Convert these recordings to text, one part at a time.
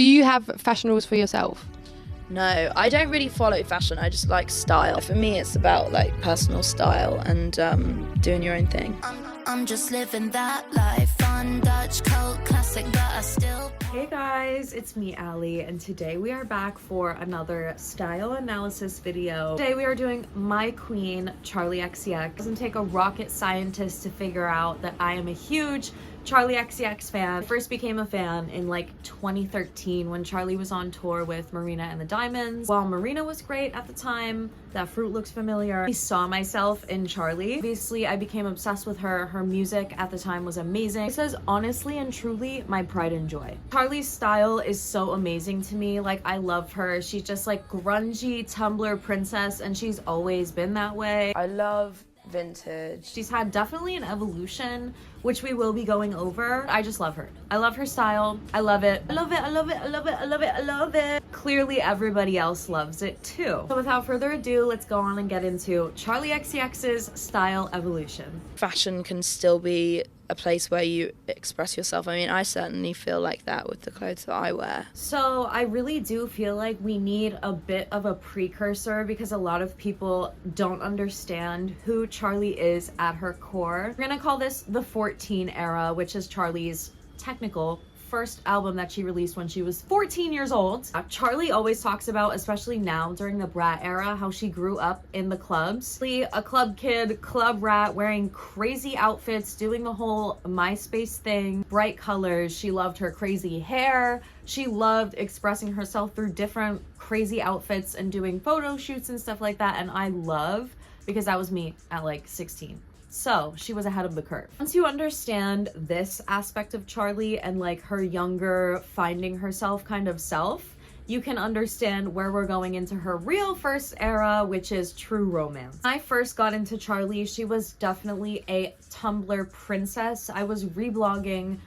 Do you have fashion rules for yourself? No, I don't really follow fashion. I just like style. For me, it's about like personal style and doing your own thing. I'm just living that life. Fun Dutch cult classic, but I still. Hey guys, it's me, Allie, and today we are back for another style analysis video. Today we are doing my queen, charlixcx. It doesn't take a rocket scientist to figure out that I am a huge charlixcx fan. I first became a fan in like 2013 when Charli was on tour with Marina and the Diamonds. While Marina was great at the time, that fruit looks familiar, I saw myself in Charli. Obviously, I became obsessed with her. Her music at the time was amazing. This is honestly and truly my pride and joy. Charli's style is so amazing to me. Like, I love her. She's just like grungy Tumblr princess, and she's always been that way. I love vintage. She's had definitely an evolution, which we will be going over. I just love her. I love her style. I love it. I love it. I love it. I love it. I love it. I love it. Clearly everybody else loves it too. So without further ado, let's go on and get into charlixcx's style evolution. Fashion can still be a place where you express yourself. I mean, I certainly feel like that with the clothes that I wear. So I really do feel like we need a bit of a precursor because a lot of people don't understand who Charli is at her core. We're gonna call this the 14 era, which is Charli's technical first album that she released when she was 14 years old. Charli always talks about, especially now during the brat era, how she grew up in the clubs. A club kid, club rat, wearing crazy outfits, doing the whole MySpace thing, bright colors. She loved her crazy hair. She loved expressing herself through different crazy outfits and doing photo shoots and stuff like that. And I love, because that was me at like 16. So she was ahead of the curve. Once you understand this aspect of Charli and like her younger finding herself kind of self, you can understand where we're going into her real first era, which is true romance. When I first got into Charli, she was definitely a Tumblr princess. I was reblogging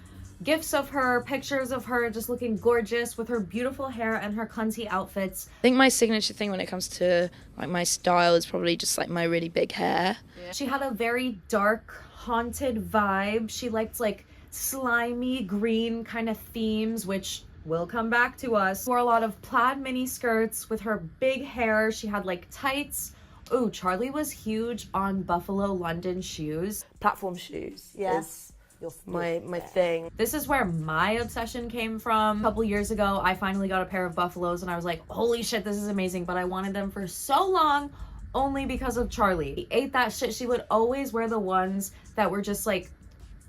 gifs of her, pictures of her just looking gorgeous with her beautiful hair and her cunty outfits. I think my signature thing when it comes to like my style is probably just like my really big hair. She had a very dark, haunted vibe. She liked like slimy green kind of themes, which will come back to us. Wore a lot of plaid mini skirts with her big hair. She had like tights. Ooh, Charli was huge on Buffalo London shoes. Platform shoes, yes. My thing. This is where my obsession came from. A couple years ago, I finally got a pair of Buffaloes and I was like, holy shit, this is amazing. But I wanted them for so long only because of Charli. She ate that shit. She would always wear the ones that were just like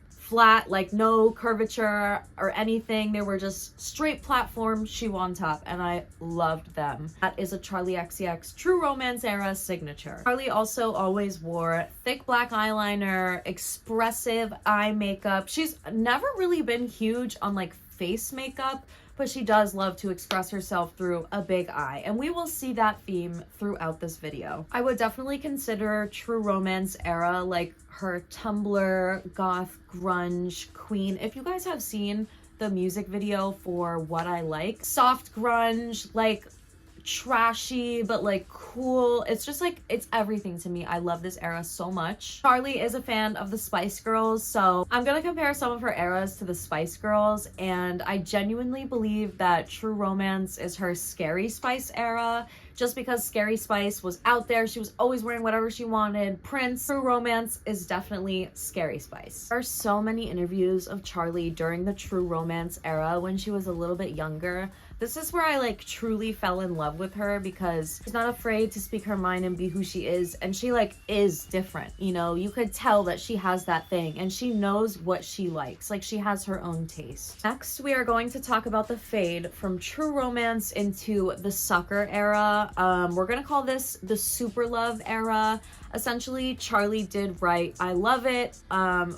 flat, like no curvature or anything. They were just straight platform shoe on top, and I loved them. That is a charlixcx true romance era signature. Charli also always wore thick black eyeliner, expressive eye makeup. She's never really been huge on like face makeup, but she does love to express herself through a big eye, and we will see that theme throughout this video. I would definitely consider true romance era like her Tumblr, goth, grunge queen. If you guys have seen the music video for What I Like, soft grunge, like trashy but like cool. It's just like, it's everything to me. I love this era so much. Charli is a fan of the Spice Girls, so I'm gonna compare some of her eras to the Spice Girls, and I genuinely believe that True Romance is her Scary Spice era, just because Scary Spice was out there. She was always wearing whatever she wanted. Prince. True Romance is definitely Scary Spice. There are so many interviews of Charli during the True Romance era when she was a little bit younger. This is where I like truly fell in love with her, because she's not afraid to speak her mind and be who she is, and she like is different, you know. You could tell that she has that thing and she knows what she likes. Like, she has her own taste. Next, we are going to talk about the fade from True Romance into the Sucker era. We're gonna call this the Superlove era. Essentially, Charli did write I Love It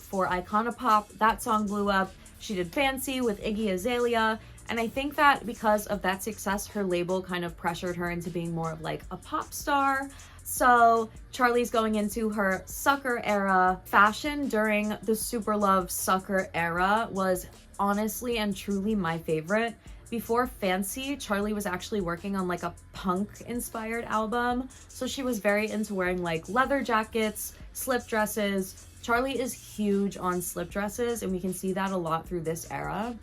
for Pop. That song blew up. She did Fancy with Iggy Azalea. And I think that because of that success, her label kind of pressured her into being more of like a pop star. So Charli's going into her Sucker era. Fashion during the Superlove Sucker era was honestly and truly my favorite. Before Fancy, Charli was actually working on like a punk inspired album. So she was very into wearing like leather jackets, slip dresses. Charli is huge on slip dresses, and we can see that a lot through this era.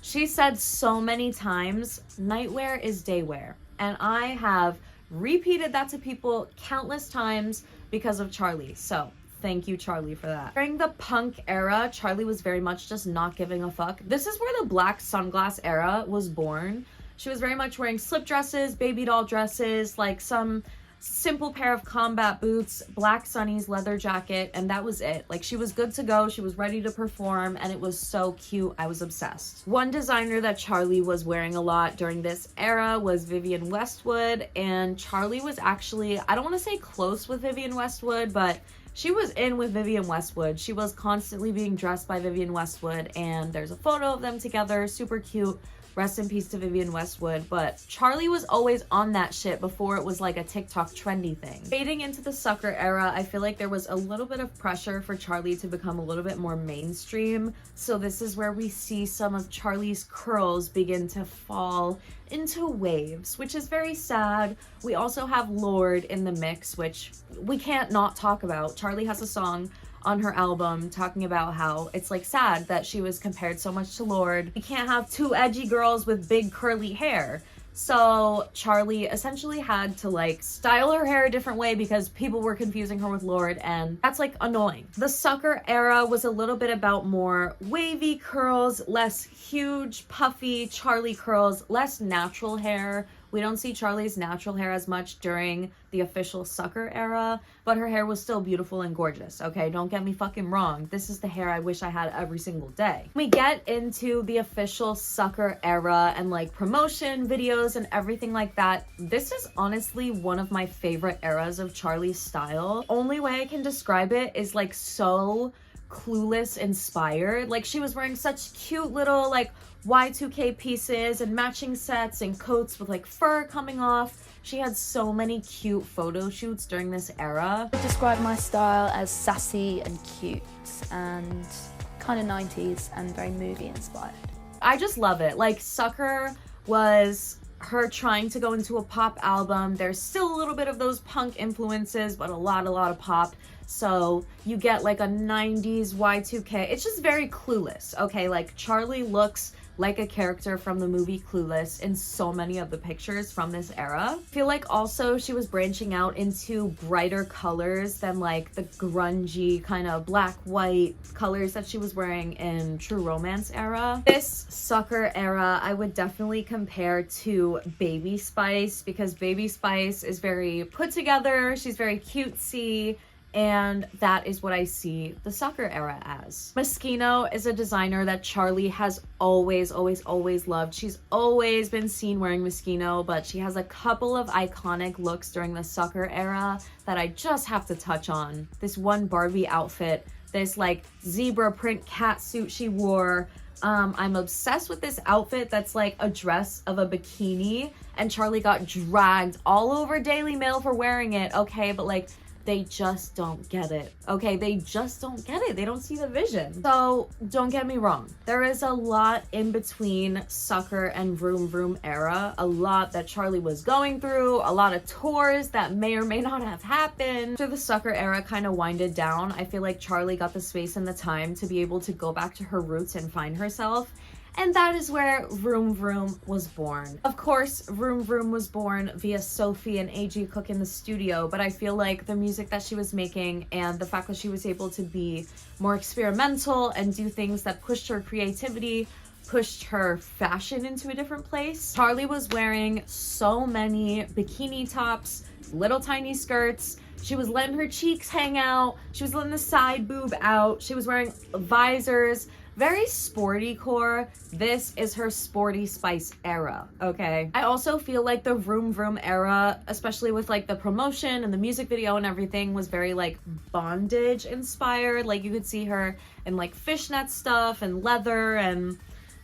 She said so many times, nightwear is daywear. And I have repeated that to people countless times because of Charli. So thank you, Charli, for that. During the punk era, Charli was very much just not giving a fuck. This is where the black sunglass era was born. She was very much wearing slip dresses, baby doll dresses, like some simple pair of combat boots, black sunnies, leather jacket, and that was it. Like, she was good to go, she was ready to perform, and it was so cute. I was obsessed. One designer that Charli was wearing a lot during this era was Vivienne Westwood, and Charli was actually, I don't want to say close with Vivienne Westwood, but she was in with Vivienne Westwood. She was constantly being dressed by Vivienne Westwood, and there's a photo of them together, super cute. Rest in peace to Vivienne Westwood. But Charli was always on that shit before it was like a TikTok trendy thing. Fading into the sucker era, I feel like there was a little bit of pressure for Charli to become a little bit more mainstream. So this is where we see some of Charli's curls begin to fall into waves, which is very sad. We also have Lorde in the mix, which we can't not talk about. Charli has a song on her album talking about how it's like sad that she was compared so much to Lorde. You can't have two edgy girls with big curly hair. So Charli essentially had to like style her hair a different way because people were confusing her with Lorde, and that's like annoying. The sucker era was a little bit about more wavy curls, less huge puffy Charli curls, less natural hair. We don't see Charli's natural hair as much during the official sucker era, but her hair was still beautiful and gorgeous, okay? Don't get me fucking wrong. This is the hair I wish I had every single day. We get into the official sucker era and like promotion videos and everything like that. This is honestly one of my favorite eras of Charli's style. Only way I can describe it is like so Clueless inspired. Like, she was wearing such cute little like Y2K pieces and matching sets and coats with like fur coming off. She had so many cute photo shoots during this era. I describe my style as sassy and cute and kind of 90s and very movie inspired. I just love it. Like, Sucker was her trying to go into a pop album. There's still a little bit of those punk influences, but a lot of pop. So you get like a 90s Y2K. It's just very Clueless, okay? Like, Charli looks like a character from the movie Clueless in so many of the pictures from this era. I feel like also she was branching out into brighter colors than like the grungy kind of black white colors that she was wearing in True Romance era. This sucker era I would definitely compare to Baby Spice, because Baby Spice is very put together, she's very cutesy, and that is what I see the sucker era as. Moschino is a designer that Charli has always loved. She's always been seen wearing Moschino, but she has a couple of iconic looks during the sucker era that I just have to touch on. This one Barbie outfit, this like zebra print cat suit she wore. I'm obsessed with this outfit that's like a dress of a bikini, and Charli got dragged all over Daily Mail for wearing it, okay? But like, they just don't get it, okay? They just don't get it. They don't see the vision. So don't get me wrong. There is a lot in between Sucker and Vroom Vroom era. A lot that Charli was going through. A lot of tours that may or may not have happened. After the Sucker era kind of winded down, I feel like Charli got the space and the time to be able to go back to her roots and find herself. And that is where Vroom Vroom was born. Of course, Vroom Vroom was born via Sophie and A.G. Cook in the studio, but I feel like the music that she was making and the fact that she was able to be more experimental and do things that pushed her creativity, pushed her fashion into a different place. Charli was wearing so many bikini tops, little tiny skirts. She was letting her cheeks hang out. She was letting the side boob out. She was wearing visors. Very sporty core. This is her sporty spice era, okay? I also feel like the Vroom Vroom era, especially with like the promotion and the music video and everything, was very like bondage inspired. Like, you could see her in like fishnet stuff and leather and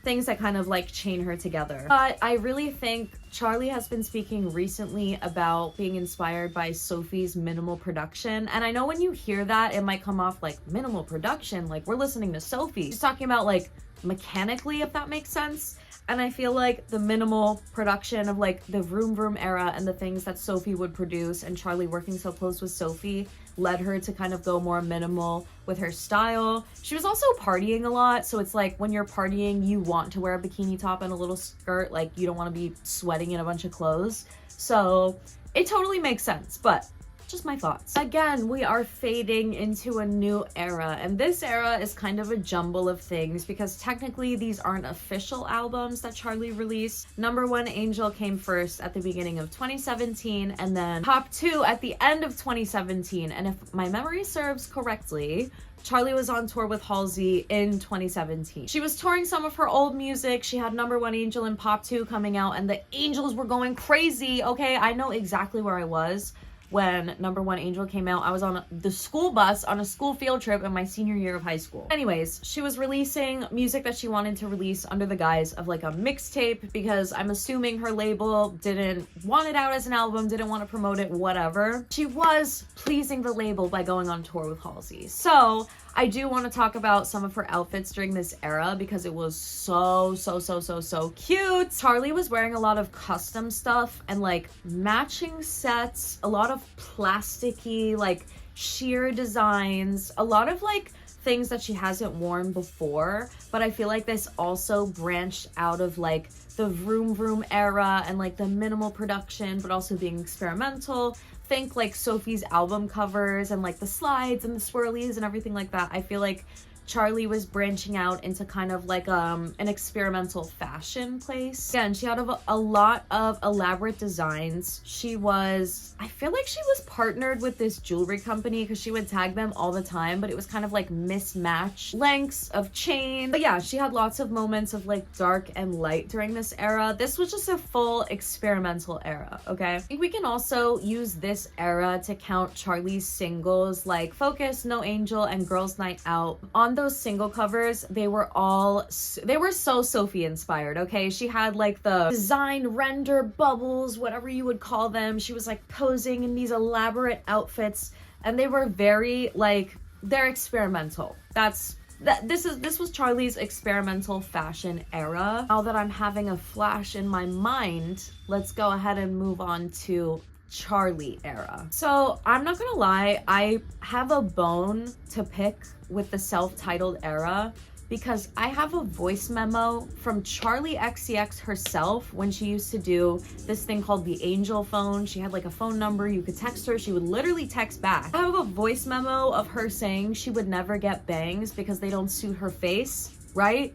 things that kind of like chain her together. But I really think Charli has been speaking recently about being inspired by Sophie's minimal production. And I know when you hear that, it might come off like minimal production, like we're listening to Sophie. She's talking about like mechanically, if that makes sense. And I feel like the minimal production of like the vroom era and the things that Sophie would produce, and Charli working so close with Sophie led her to kind of go more minimal with her style. She was also partying a lot, so it's like when you're partying, you want to wear a bikini top and a little skirt, like you don't want to be sweating in a bunch of clothes. So it totally makes sense, but just my thoughts. Again, we are fading into a new era, and this era is kind of a jumble of things because technically these aren't official albums that Charli released. Number One Angel came first at the beginning of 2017, and then Pop 2 at the end of 2017, and if my memory serves correctly, Charli was on tour with Halsey in 2017. She was touring some of her old music. She had Number One Angel and Pop 2 coming out, and the Angels were going crazy. Okay, I know exactly where I was when Number One Angel came out. I was on the school bus on a school field trip in my senior year of high school. Anyways, she was releasing music that she wanted to release under the guise of like a mixtape, because I'm assuming her label didn't want it out as an album, didn't want to promote it, whatever. She was pleasing the label by going on tour with Halsey. So I do want to talk about some of her outfits during this era because it was so cute. Charli was wearing a lot of custom stuff and like matching sets, a lot of plasticky like sheer designs, a lot of like things that she hasn't worn before. But I feel like this also branched out of like the vroom era and like the minimal production, but also being experimental. Think like Sophie's album covers and like the slides and the swirlies and everything like that. I feel like Charli was branching out into kind of like an experimental fashion place. Again, she had a lot of elaborate designs. I feel like she was partnered with this jewelry company because she would tag them all the time, but it was kind of like mismatched lengths of chain. But yeah, she had lots of moments of like dark and light during this era. This was just a full experimental era, okay? I think we can also use this era to count Charli's singles like Focus, No Angel, and Girls Night Out. On those single covers, they were so Sophie inspired, okay? She had like the design render bubbles, whatever you would call them. She was like posing in these elaborate outfits, and they were very like, they're experimental. This was Charli's experimental fashion era. Now that I'm having a flash in my mind, let's go ahead and move on to Charli era. So I'm not gonna lie, I have a bone to pick with the self-titled era because I have a voice memo from charlixcx herself when she used to do this thing called the Angel phone. She had like a phone number, you could text her, she would literally text back. I have a voice memo of her saying she would never get bangs because they don't suit her face, right?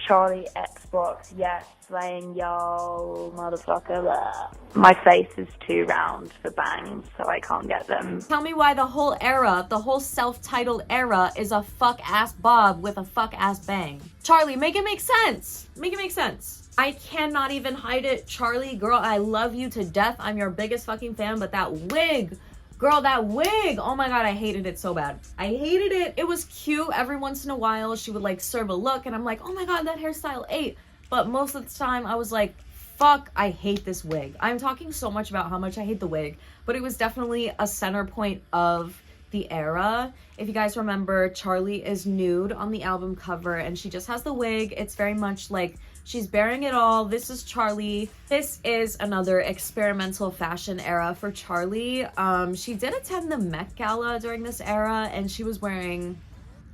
Charli Xbox, yes, playing yo, motherfucker. Blah. My face is too round for bangs, so I can't get them. Tell me why the whole era, the whole self-titled era is a fuck-ass bob with a fuck-ass bang. Charli, make it make sense. Make it make sense. I cannot even hide it. Charli, girl, I love you to death. I'm your biggest fucking fan, but that wig, girl, that wig, oh my god, I hated it so bad. I hated it. It was cute every once in a while. She would like serve a look and I'm like, oh my god, that hairstyle ate. But most of the time I was like, fuck, I hate this wig. I'm talking so much about how much I hate the wig, but it was definitely a center point of the era. If you guys remember, Charli is nude on the album cover and she just has the wig. It's very much like she's bearing it all. This is Charli. This is another experimental fashion era for Charli. She did attend the Met Gala during this era and she was wearing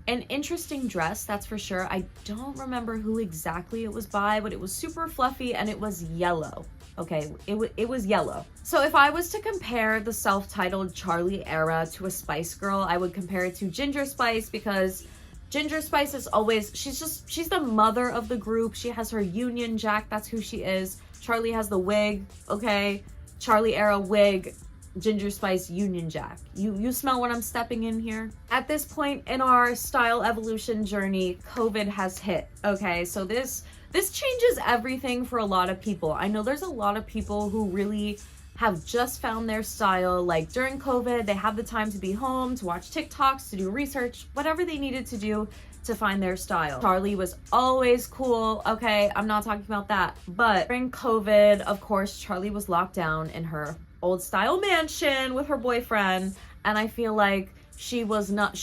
an interesting dress, that's for sure. I don't remember who exactly it was by, but it was super fluffy and it was yellow. Okay, it was yellow. So if I was to compare the self-titled Charli era to a Spice Girl, I would compare it to Ginger Spice because Ginger Spice is always, she's the mother of the group. She has her Union Jack, that's who she is. Charli has the wig, okay? Charli era wig, Ginger Spice Union Jack. You smell what I'm stepping in here? At this point in our style evolution journey, COVID has hit, okay? So this changes everything for a lot of people. I know there's a lot of people who really have just found their style. Like during COVID, they had the time to be home, to watch TikToks, to do research, whatever they needed to do to find their style. Charli was always cool, okay? I'm not talking about that. But during COVID, of course, Charli was locked down in her old style mansion with her boyfriend, and I feel like she was not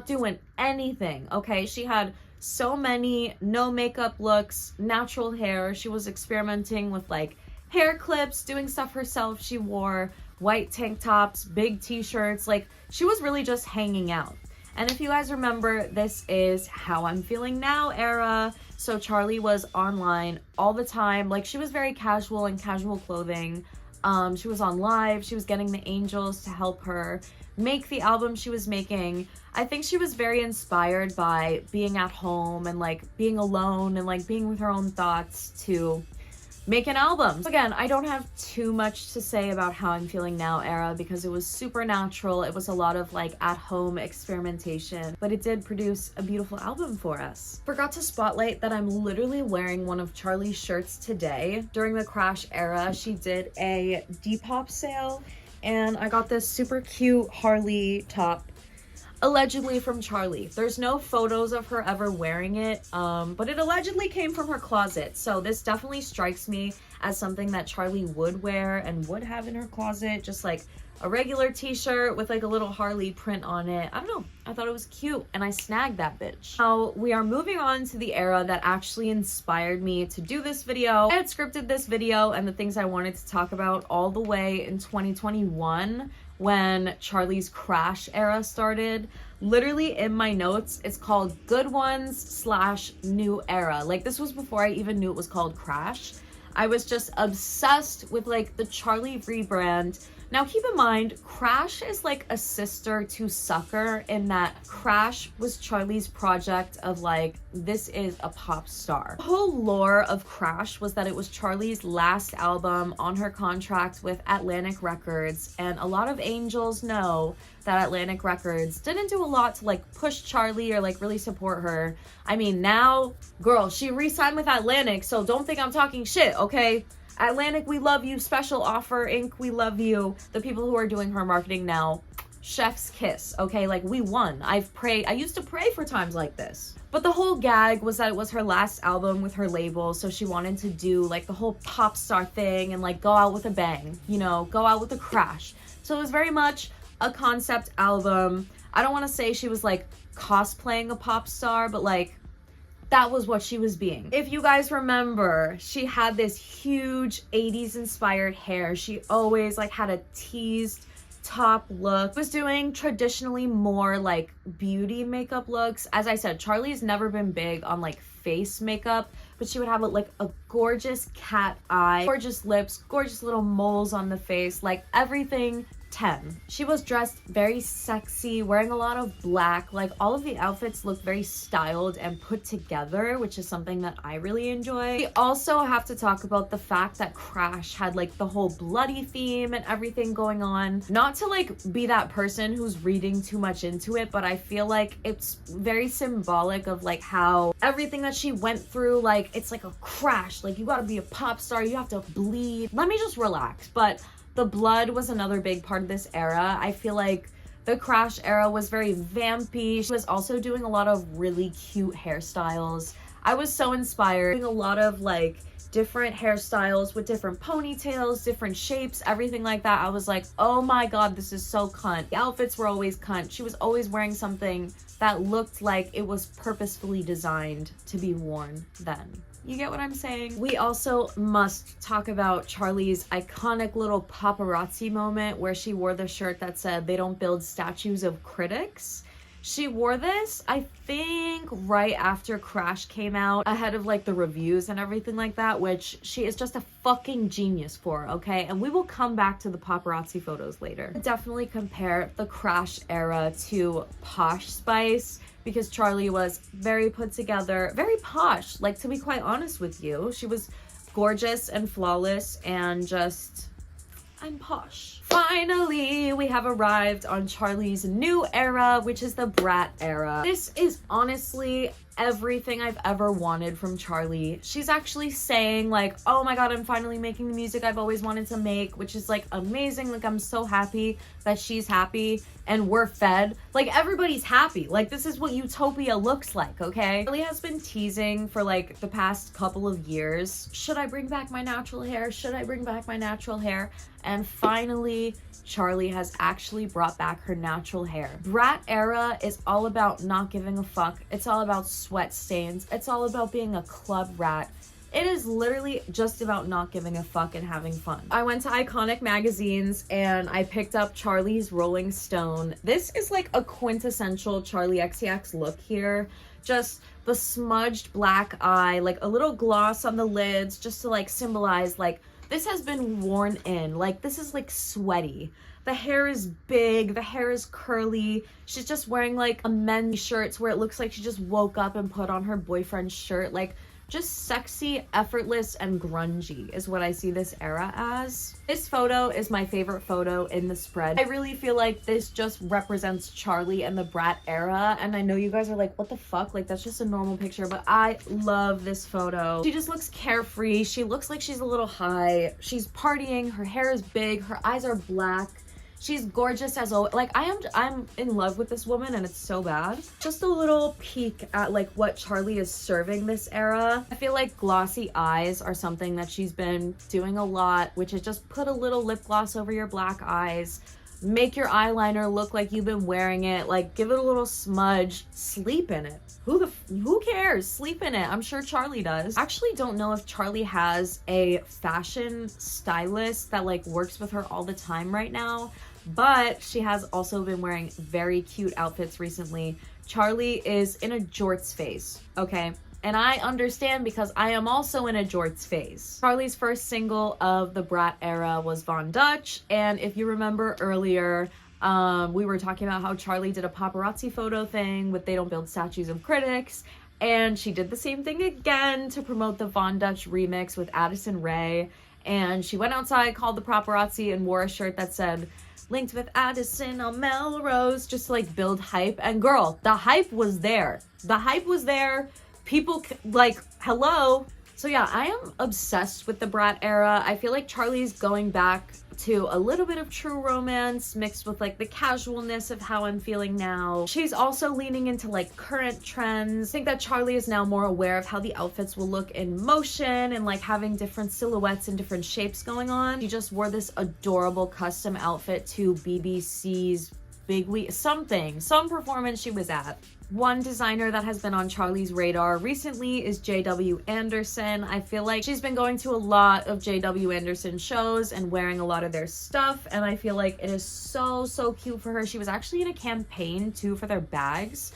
doing anything, okay? She had so many no makeup looks, natural hair. She was experimenting with like hair clips, doing stuff herself. She wore white tank tops, big t-shirts. Like, she was really just hanging out. And if you guys remember, this is How I'm Feeling Now era. So Charli was online all the time. Like, she was very casual in casual clothing. She was on live. She was getting the angels to help her make the album she was making. I think she was very inspired by being at home and like being alone and like being with her own thoughts to make an album. Again, I don't have too much to say about How I'm Feeling Now era because it was super natural. It was a lot of like at-home experimentation, but it did produce a beautiful album for us. Forgot to spotlight that I'm literally wearing one of Charli's shirts today. During the Crash era, she did a Depop sale, and I got this super cute Harley top, allegedly from Charli. There's no photos of her ever wearing it, but it allegedly came from her closet. So this definitely strikes me as something that Charli would wear and would have in her closet, just like a regular t-shirt with like a little Harley print on it. I don't know, I thought it was cute and I snagged that bitch. Now we are moving on to the era that actually inspired me to do this video. I had scripted this video and the things I wanted to talk about all the way in 2021 when Charli's Crash era started. Literally in my notes, it's called Good Ones / New Era. Like, this was before I even knew it was called Crash. I was just obsessed with like the Charli rebrand. Now keep in mind, Crash is like a sister to Sucker in that Crash was Charli's project of like, this is a pop star. The whole lore of Crash was that it was Charli's last album on her contract with Atlantic Records, and a lot of angels know that Atlantic Records didn't do a lot to like push Charli or like really support her. I mean, now, girl, she re-signed with Atlantic, so don't think I'm talking shit, okay? Atlantic, we love you. Special Offer Inc., we love you. The people who are doing her marketing now, chef's kiss, okay? Like, we won. I used to pray for times like this. But the whole gag was that it was her last album with her label, so she wanted to do like the whole pop star thing and like go out with a bang, you know, go out with a crash. So it was very much a concept album. I don't want to say she was like cosplaying a pop star, but like, that was what she was being. If you guys remember, she had this huge 80s inspired hair. She always like had a teased top look. Was doing traditionally more like beauty makeup looks. As I said, Charli's never been big on like face makeup, but she would have like a gorgeous cat eye, gorgeous lips, gorgeous little moles on the face, like everything 10. She was dressed very sexy, wearing a lot of black. Like, all of the outfits looked very styled and put together, which is something that I really enjoy. We also have to talk about the fact that Crash had like the whole bloody theme and everything going on. Not to like be that person who's reading too much into it, but I feel like it's very symbolic of like how everything that she went through, like it's like a crash. Like, you gotta be a pop star, you have to bleed. Let me just relax. But the blood was another big part of this era. I feel like the Crash era was very vampy. She was also doing a lot of really cute hairstyles. I was so inspired. Doing a lot of like different hairstyles with different ponytails, different shapes, everything like that. I was like, oh my god, this is so cunt. The outfits were always cunt. She was always wearing something that looked like it was purposefully designed to be worn then. You get what I'm saying? We also must talk about Charli's iconic little paparazzi moment where she wore the shirt that said, "They don't build statues of critics." She wore this, I think, right after Crash came out, ahead of like the reviews and everything like that, which she is just a fucking genius for, okay? And we will come back to the paparazzi photos later. Definitely compare the Crash era to Posh Spice, because Charli was very put together, very posh. Like, to be quite honest with you, she was gorgeous and flawless and just, I'm posh. Finally, we have arrived on Charli's new era, which is the Brat era. This is honestly everything I've ever wanted from Charli. She's actually saying like, oh my god, I'm finally making the music I've always wanted to make, which is like amazing. Like, I'm so happy that she's happy and we're fed. Like, everybody's happy. Like, this is what utopia looks like, okay? Charli has been teasing for like the past couple of years, should I bring back my natural hair? Should I bring back my natural hair? And finally, Charli has actually brought back her natural hair. Brat era is all about not giving a fuck. It's all about sweat stains. It's all about being a club rat. It is literally just about not giving a fuck and having fun. I went to Iconic magazines and I picked up Charli's Rolling Stone. This is like a quintessential charlixcx look here. Just the smudged black eye, like a little gloss on the lids, just to like symbolize like this has been worn in. Like this is like sweaty. The hair is big, the hair is curly. She's just wearing like a men's shirt where it looks like she just woke up and put on her boyfriend's shirt. Like just sexy, effortless, and grungy is what I see this era as. This photo is my favorite photo in the spread. I really feel like this just represents Charli and the brat era, and I know you guys are like, what the fuck? Like, that's just a normal picture, but I love this photo. She just looks carefree. She looks like she's a little high. She's partying. Her hair is big. Her eyes are black. She's gorgeous as always. Like, I'm in love with this woman, and it's so bad. Just a little peek at like what Charli is serving this era. I feel like glossy eyes are something that she's been doing a lot, which is just put a little lip gloss over your black eyes. Make your eyeliner look like you've been wearing it. Like, give it a little smudge. Sleep in it. Who cares? Sleep in it. I'm sure Charli does. I actually don't know if Charli has a fashion stylist that like works with her all the time right now, but she has also been wearing very cute outfits recently. Charli is in a jorts phase, okay? And I understand because I am also in a jorts phase. Charli's first single of the brat era was Von Dutch, and if you remember earlier, we were talking about how Charli did a paparazzi photo thing with They Don't Build Statues of Critics, and she did the same thing again to promote the Von Dutch remix with Addison Rae. And she went outside, called the paparazzi, and wore a shirt that said, "Linked with Addison on Melrose," just to like build hype. And girl, the hype was there. The hype was there. People like, hello. So yeah, I am obsessed with the brat era. I feel like Charli's going back to a little bit of true romance mixed with like the casualness of how I'm feeling now. She's also leaning into like current trends. I think that Charli is now more aware of how the outfits will look in motion and like having different silhouettes and different shapes going on. She just wore this adorable custom outfit to BBC's Big Week, some performance she was at. One designer that has been on Charli's radar recently is JW Anderson. I feel like she's been going to a lot of JW Anderson shows and wearing a lot of their stuff, and I feel like it is so cute for her. She was actually in a campaign too for their bags.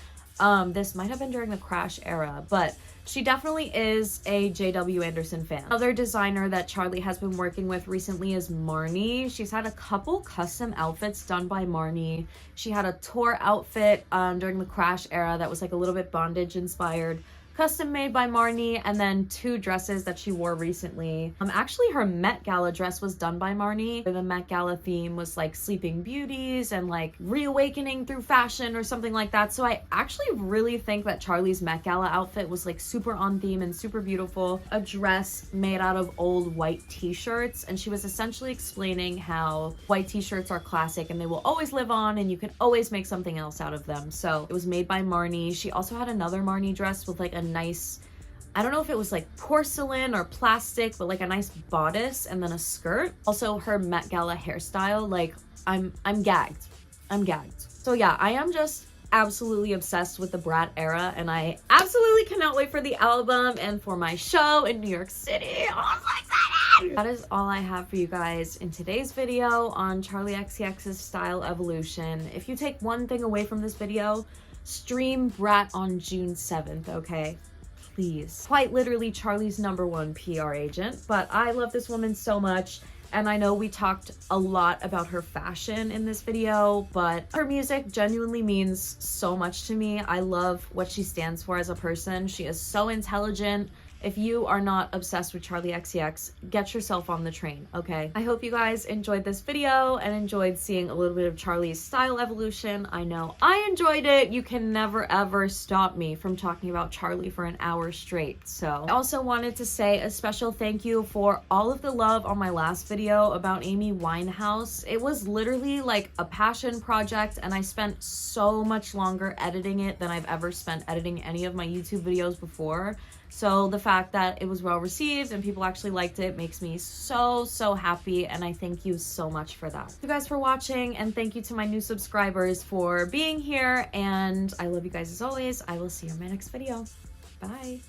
This might have been during the Crash era, but she definitely is a JW Anderson fan. Another designer that Charli has been working with recently is Marni. She's had a couple custom outfits done by Marni. She had a tour outfit during the Crash era that was like a little bit bondage inspired, custom made by Marni, and then 2 dresses that she wore recently. Actually her Met Gala dress was done by Marni. The Met Gala theme was like Sleeping Beauties and like reawakening through fashion or something like that. So I actually really think that Charli's Met Gala outfit was like super on theme and super beautiful. A dress made out of old white t-shirts, and she was essentially explaining how white t-shirts are classic and they will always live on and you can always make something else out of them. So it was made by Marni. She also had another Marni dress with like a nice, I don't know if it was like porcelain or plastic, but like a nice bodice and then a skirt. Also her Met Gala hairstyle, like I'm gagged. So yeah, I am just absolutely obsessed with the brat era, and I absolutely cannot wait for the album and for my show in New York City. Oh, I'm so excited! That is all I have for you guys in today's video on charlixcx's style evolution. If you take one thing away from this video, stream Brat on June 7th, okay? Please. Quite literally Charli's #1 PR agent, but I love this woman so much, and I know we talked a lot about her fashion in this video, but her music genuinely means so much to me. I love what she stands for as a person. She is so intelligent. If you are not obsessed with charlixcx, get yourself on the train, okay? I hope you guys enjoyed this video and enjoyed seeing a little bit of Charli's style evolution. I know I enjoyed it. You can never ever stop me from talking about Charli for an hour straight. So I also wanted to say a special thank you for all of the love on my last video about Amy Winehouse. It was literally like a passion project, and I spent so much longer editing it than I've ever spent editing any of my YouTube videos before. So the fact that it was well received and people actually liked it makes me so happy, and I thank you so much for that. Thank you guys for watching, and thank you to my new subscribers for being here, and I love you guys as always. I will see you in my next video. Bye.